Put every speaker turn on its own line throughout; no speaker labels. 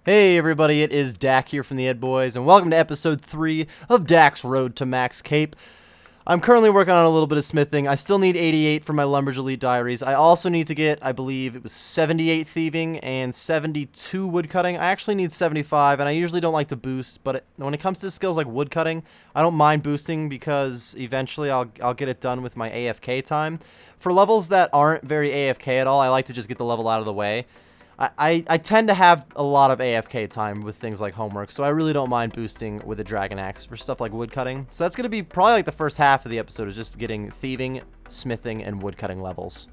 Hey everybody, it is Dak here from the Ed Boys, and welcome to episode 3 of Dak's Road to Max Cape. I'm currently working on a little bit of smithing. I still need 88 for my Lumbridge Elite Diaries. I also need to get, I believe it was 78 thieving and 72 woodcutting. I actually need 75, and I usually don't like to boost, but when it comes to skills like woodcutting, I don't mind boosting because eventually I'll get it done with my AFK time. For levels that aren't very AFK at all, I like to just get the level out of the way. I tend to have a lot of AFK time with things like homework, so I really don't mind boosting with a Dragon Axe for stuff like woodcutting. So that's going to be probably like the first half of the episode is just getting thieving, smithing, and woodcutting levels.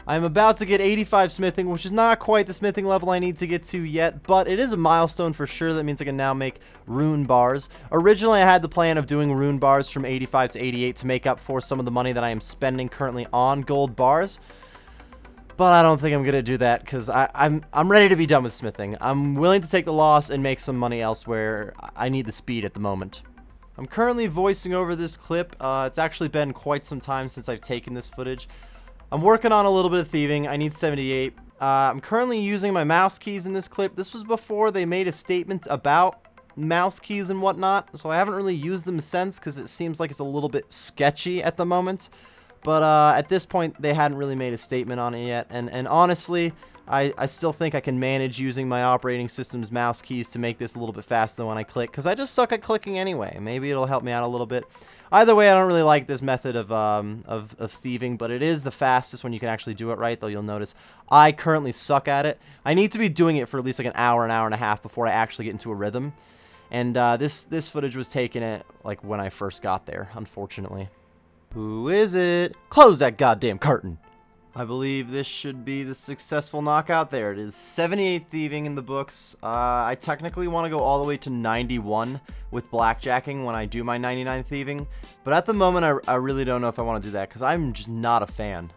I'm about to get 85 smithing, which is not quite the smithing level I need to get to yet, but it is a milestone for sure. That means I can now make rune bars. Originally, I had the plan of doing rune bars from 85 to 88 to make up for some of the money that I am spending currently on gold bars. But I don't think I'm going to do that because I'm ready to be done with smithing. I'm willing to take the loss and make some money elsewhere. I need the speed at the moment. I'm currently voicing over this clip. It's actually been quite some time since I've taken this footage. I'm working on a little bit of thieving. I need 78. I'm currently using my mouse keys in this clip. This was before they made a statement about mouse keys and whatnot, so I haven't really used them since because it seems like it's a little bit sketchy at the moment. But at this point, they hadn't really made a statement on it yet. And honestly, I still think I can manage using my operating system's mouse keys to make this a little bit faster when I click. Because I just suck at clicking anyway. Maybe it'll help me out a little bit. Either way, I don't really like this method of thieving. But it is the fastest when you can actually do it right. Though you'll notice I currently suck at it. I need to be doing it for at least like an hour and a half before I actually get into a rhythm. And this footage was taken at like when I first got there, unfortunately. Who is it? Close that goddamn curtain. I believe this should be the successful knockout. There it is. 78 thieving in the books. I technically want to go all the way to 91 with blackjacking when I do my 99 thieving. But at the moment, I really don't know if I want to do that because I'm just not a fan.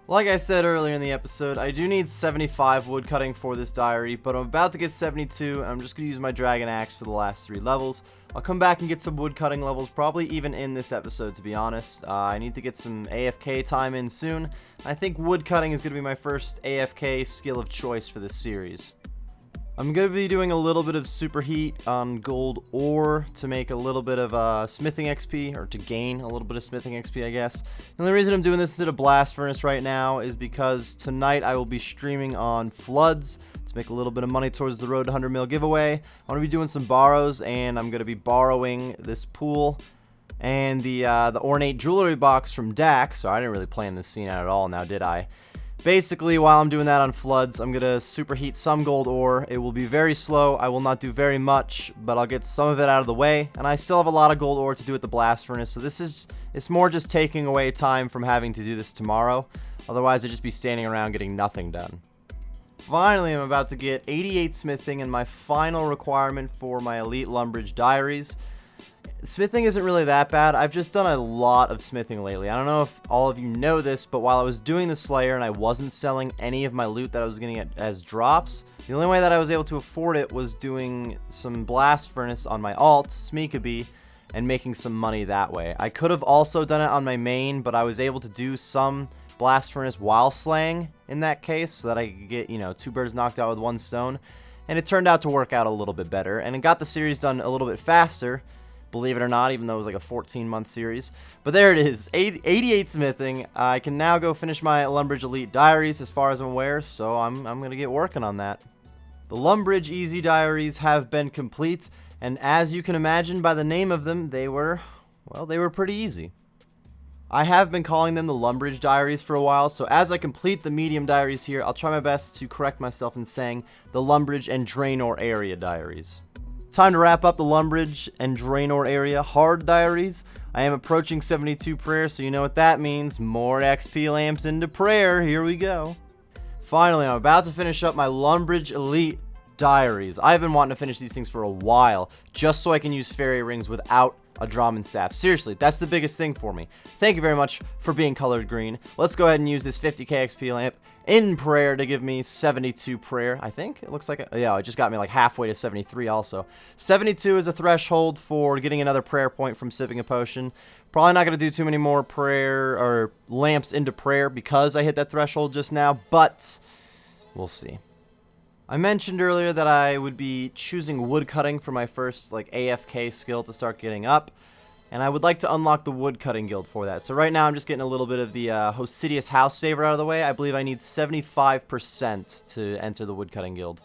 Like I said earlier in the episode, I do need 75 woodcutting for this diary, but I'm about to get 72, and I'm just going to use my Dragon Axe for the last 3 levels. I'll come back and get some woodcutting levels, probably even in this episode, to be honest. I need to get some AFK time in soon. I think woodcutting is going to be my first AFK skill of choice for this series. I'm going to be doing a little bit of superheat on gold ore to make a little bit of smithing XP, or to gain a little bit of smithing XP, I guess. The only reason I'm doing this instead of blast furnace right now is because tonight I will be streaming on floods to make a little bit of money towards the Road to 100 Mil giveaway. I'm going to be doing some borrows, and I'm going to be borrowing this pool and the ornate jewelry box from Dak. So I didn't really plan this scene out at all now, did I? Basically, while I'm doing that on floods, I'm going to superheat some gold ore. It will be very slow. I will not do very much, but I'll get some of it out of the way. And I still have a lot of gold ore to do at the blast furnace, so it's more just taking away time from having to do this tomorrow. Otherwise, I'd just be standing around getting nothing done. Finally, I'm about to get 88 smithing and my final requirement for my Elite Lumbridge Diaries. Smithing isn't really that bad. I've just done a lot of smithing lately. I don't know if all of you know this, but while I was doing the Slayer and I wasn't selling any of my loot that I was getting as drops, the only way that I was able to afford it was doing some blast furnace on my alt, Smeekabee, and making some money that way. I could have also done it on my main, but I was able to do some blast furnace while slaying in that case so that I could get, 2 birds knocked out with 1 stone. And it turned out to work out a little bit better, and it got the series done a little bit faster. Believe it or not, even though it was like a 14-month series. But there it is, 88 smithing. I can now go finish my Lumbridge Elite Diaries as far as I'm aware, so I'm going to get working on that. The Lumbridge Easy Diaries have been complete, and as you can imagine by the name of them, they were pretty easy. I have been calling them the Lumbridge Diaries for a while, so as I complete the medium diaries here, I'll try my best to correct myself in saying the Lumbridge and Draenor area diaries. Time to wrap up the Lumbridge and Draenor area hard diaries. I am approaching 72 prayer, so you know what that means. More XP lamps into prayer. Here we go. Finally, I'm about to finish up my Lumbridge Elite Diaries. I've been wanting to finish these things for a while, just so I can use fairy rings without a Drammen staff. Seriously, that's the biggest thing for me. Thank you very much for being colored green. Let's go ahead and use this 50k XP lamp in prayer to give me 72 prayer, I think. It looks like, yeah, it just got me like halfway to 73 also. 72 is a threshold for getting another prayer point from sipping a potion. Probably not going to do too many more prayer or lamps into prayer because I hit that threshold just now, but we'll see. I mentioned earlier that I would be choosing woodcutting for my first like AFK skill to start getting up, and I would like to unlock the woodcutting guild for that. So right now I'm just getting a little bit of the Hosidius house favor out of the way. I believe I need 75% to enter the woodcutting guild.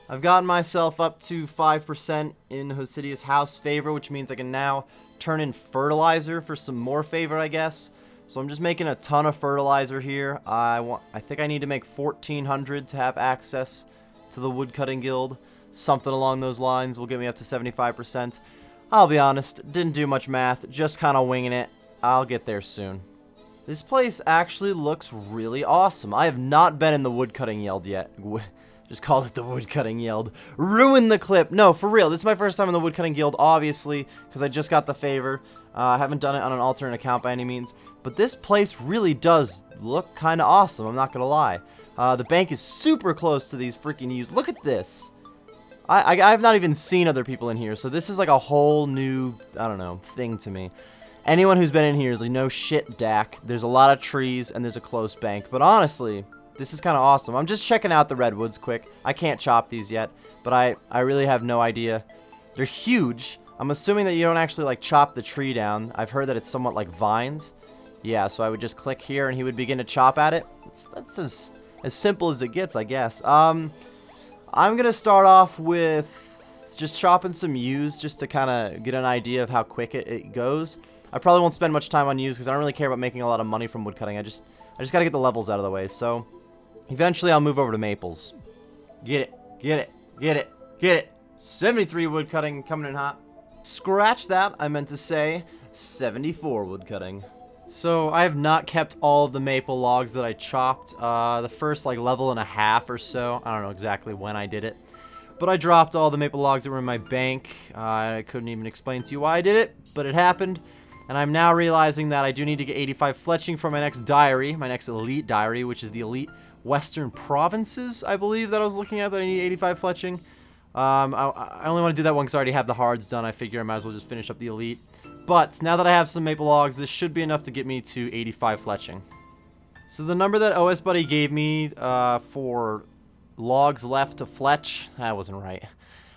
I've gotten myself up to 5% in Hosidius house favor, which means I can now turn in fertilizer for some more favor, I guess. So I'm just making a ton of fertilizer here. I think I need to make 1,400 to have access to the woodcutting guild. Something along those lines will get me up to 75%. I'll be honest, didn't do much math, just kind of winging it. I'll get there soon. This place actually looks really awesome. I have not been in the woodcutting guild yet. Just called it the woodcutting guild. Ruin the clip. No, for real, this is my first time in the woodcutting guild, obviously, because I just got the favor. I haven't done it on an alternate account by any means, but this place really does look kind of awesome, I'm not gonna lie. The bank is super close to these freaking U's. Look at this. I've not even seen other people in here, so this is like a whole new, I don't know, thing to me. Anyone who's been in here is like, no shit, Dak. There's a lot of trees, and there's a close bank. But honestly, this is kind of awesome. I'm just checking out the redwoods quick. I can't chop these yet, but I really have no idea. They're huge. I'm assuming that you don't actually, like, chop the tree down. I've heard that it's somewhat like vines. Yeah, so I would just click here, and he would begin to chop at it. That's as simple as it gets, I guess. I'm gonna start off with just chopping some yews just to kind of get an idea of how quick it goes. I probably won't spend much time on yews because I don't really care about making a lot of money from woodcutting. I just gotta get the levels out of the way. So eventually I'll move over to maples. Get it, get it, get it, get it. 73 woodcutting coming in hot. Scratch that, I meant to say 74 woodcutting. So I have not kept all of the maple logs that I chopped the first like level and a half or so. I don't know exactly when I did it, but I dropped all the maple logs that were in my bank. I couldn't even explain to you why I did it, but it happened. And I'm now realizing that I do need to get 85 fletching for my next diary, my next elite diary, which is the elite Western Provinces, I believe, that I was looking at, that I need 85 fletching. I only want to do that one because I already have the hards done. I figure I might as well just finish up the elite. But now that I have some maple logs, this should be enough to get me to 85 fletching. So the number that OS Buddy gave me for logs left to fletch, that wasn't right.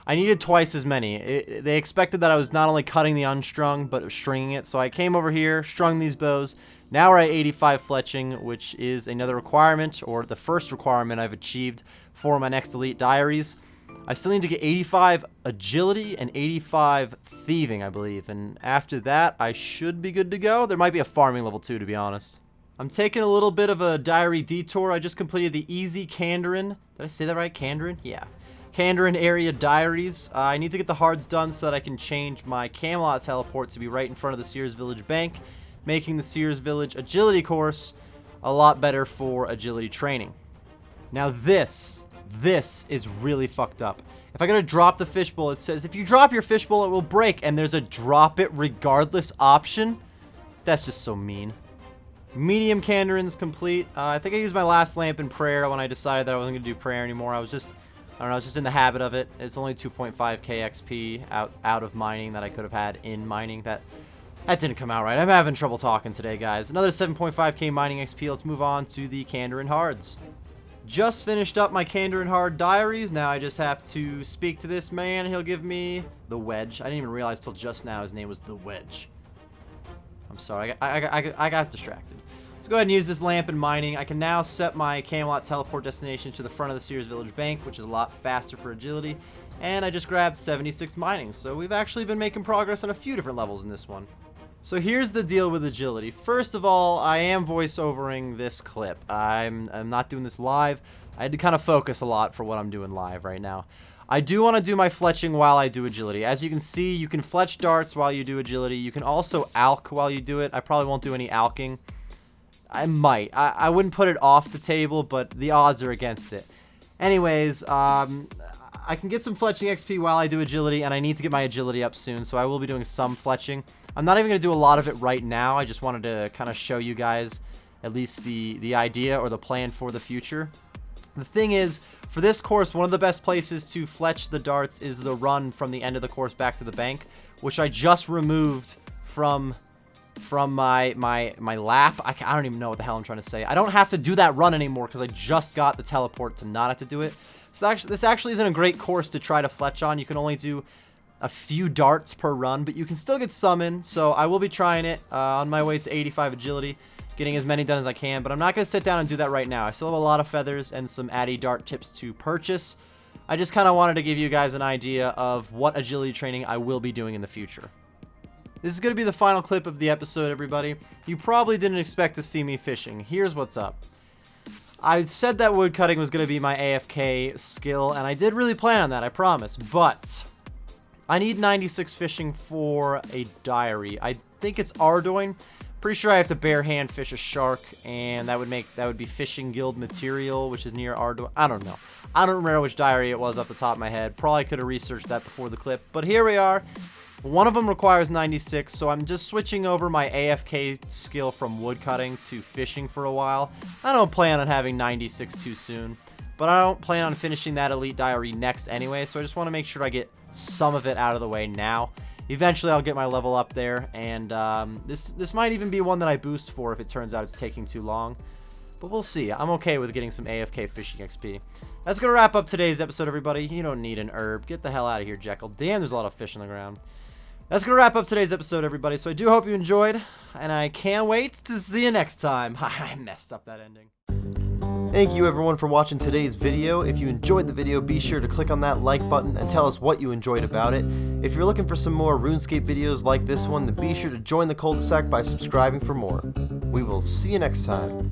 I needed twice as many. They expected that I was not only cutting the unstrung, but stringing it. So I came over here, strung these bows. Now we're at 85 fletching, which is another requirement, or the first requirement I've achieved for my next elite diaries. I still need to get 85 agility and 85 thieving, I believe. And after that, I should be good to go. There might be a farming level too, to be honest. I'm taking a little bit of a diary detour. I just completed the easy Kandarin. Did I say that right? Kandarin? Yeah. Kandarin area diaries. I need to get the hards done so that I can change my Camelot teleport to be right in front of the Sears Village Bank, making the Sears Village agility course a lot better for agility training. Now this is really fucked up. If I go to drop the fishbowl, it says if you drop your fishbowl, it will break, and there's a drop it regardless option. That's just so mean. Medium Kandarin's complete. I think I used my last lamp in prayer when I decided that I wasn't going to do prayer anymore. I don't know, I was just in the habit of it. It's only 2.5k XP out of mining that I could have had in mining. That didn't come out right. I'm having trouble talking today, guys. Another 7.5k mining XP. Let's move on to the Kandarin hards. Just finished up my Kandarin hard diaries. Now I just have to speak to this man. He'll give me the wedge. I didn't even realize till just now his name was the wedge. I'm sorry, I got distracted. Let's go ahead and use this lamp in mining. I can now set my Camelot teleport destination to the front of the Sears Village Bank, which is a lot faster for agility. And I just grabbed 76 mining, so we've actually been making progress on a few different levels in this one. So here's the deal with agility. First of all, I am voiceovering this clip. I'm not doing this live. I had to kind of focus a lot for what I'm doing live right now. I do want to do my fletching while I do agility. As you can see, you can fletch darts while you do agility. You can also alch while you do it. I probably won't do any alching. I might. I wouldn't put it off the table, but the odds are against it. Anyways, I can get some fletching XP while I do agility, and I need to get my agility up soon, so I will be doing some fletching. I'm not even going to do a lot of it right now. I just wanted to kind of show you guys at least the idea or the plan for the future. The thing is, for this course, one of the best places to fletch the darts is the run from the end of the course back to the bank, which I just removed from my lap. I don't even know what the hell I'm trying to say. I don't have to do that run anymore because I just got the teleport to not have to do it. So this actually isn't a great course to try to fletch on. You can only do a few darts per run, but you can still get some in. So I will be trying it on my way to 85 agility, getting as many done as I can. But I'm not going to sit down and do that right now. I still have a lot of feathers and some Addy dart tips to purchase. I just kind of wanted to give you guys an idea of what agility training I will be doing in the future. This is going to be the final clip of the episode, everybody. You probably didn't expect to see me fishing. Here's what's up. I said that woodcutting was going to be my AFK skill, and I did really plan on that, I promise. But I need 96 fishing for a diary. I think it's Ardoin. Pretty sure I have to bare hand fish a shark, and that would be fishing guild material, which is near Ardoin. I don't know. I don't remember which diary it was off the top of my head. Probably could have researched that before the clip, but here we are. One of them requires 96, so I'm just switching over my AFK skill from woodcutting to fishing for a while. I don't plan on having 96 too soon, but I don't plan on finishing that elite diary next anyway, so I just want to make sure I get some of it out of the way now. Eventually, I'll get my level up there, and this might even be one that I boost for if it turns out it's taking too long. But we'll see. I'm okay with getting some AFK fishing XP. That's going to wrap up today's episode, everybody. You don't need an herb. Get the hell out of here, Jekyll. Damn, there's a lot of fish on the ground. That's going to wrap up today's episode, everybody. So I do hope you enjoyed, and I can't wait to see you next time. I messed up that ending. Thank you, everyone, for watching today's video. If you enjoyed the video, be sure to click on that like button and tell us what you enjoyed about it. If you're looking for some more RuneScape videos like this one, then be sure to join the cul-de-sac by subscribing for more. We will see you next time.